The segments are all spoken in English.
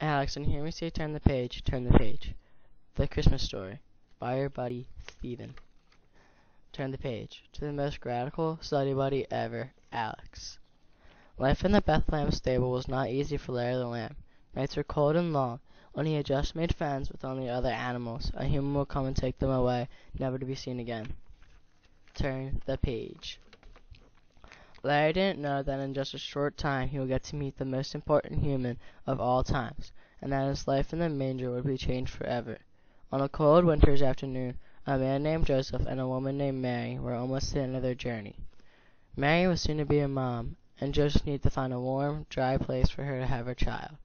Alex, and hear me say turn the page, turn the page. The Christmas Story by your buddy, Steven. Turn the page to the most radical study buddy ever, Alex. Life in the Bethlehem stable was not easy for Larry the Lamb. Nights were cold and long. When he had just made friends with only other animals, a human would come and take them away, never to be seen again. Turn the page. Larry didn't know that in just a short time he would get to meet the most important human of all times, and that his life in the manger would be changed forever. On a cold winter's afternoon, a man named Joseph and a woman named Mary were almost at the end of their journey. Mary was soon to be a mom, and Joseph needed to find a warm, dry place for her to have her child.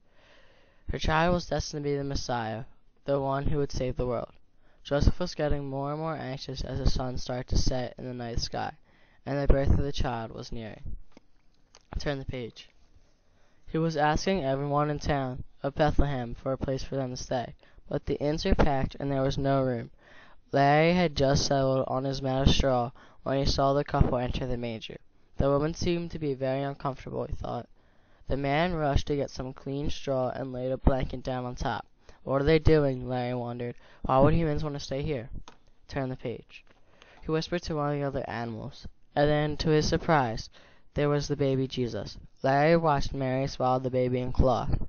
Her child was destined to be the Messiah, the one who would save the world. Joseph was getting more and more anxious as the sun started to set in the night sky, and the birth of the child was nearing. Turn the page. He was asking everyone in town of Bethlehem for a place for them to stay, but the inns were packed and there was no room. Larry had just settled on his mat of straw when he saw the couple enter the manger. The woman seemed to be very uncomfortable, he thought. The man rushed to get some clean straw and laid a blanket down on top. What are they doing? Larry wondered. Why would humans want to stay here? Turn the page. He whispered to one of the other animals, and then, to his surprise, there was the baby Jesus. Larry watched Mary swallow the baby in cloth.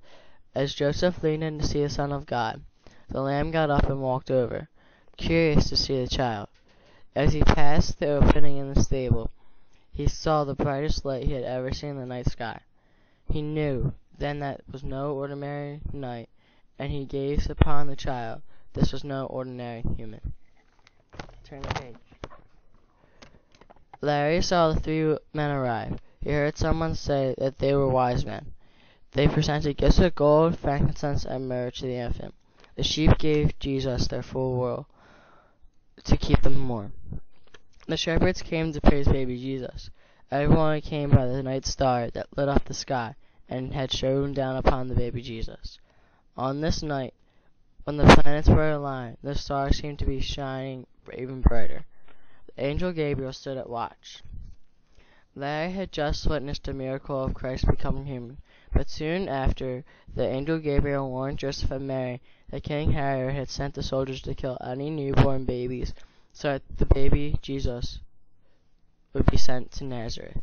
As Joseph leaned in to see the Son of God, the lamb got up and walked over, curious to see the child. As he passed the opening in the stable, he saw the brightest light he had ever seen in the night sky. He knew then that was no ordinary night, and he gazed upon the child. This was no ordinary human. Turn the page. Larry saw the three men arrive. He heard someone say that they were wise men. They presented gifts of gold, frankincense, and myrrh to the infant. The sheep gave Jesus their full wool to keep them warm. The shepherds came to praise baby Jesus. Everyone came by the night star that lit up the sky and had shone down upon the baby Jesus. On this night, when the planets were aligned, the stars seemed to be shining even brighter. The angel Gabriel stood at watch. Larry had just witnessed a miracle of Christ becoming human, but soon after, the angel Gabriel warned Joseph and Mary that King Herod had sent the soldiers to kill any newborn babies, so that the baby Jesus would be sent to Nazareth.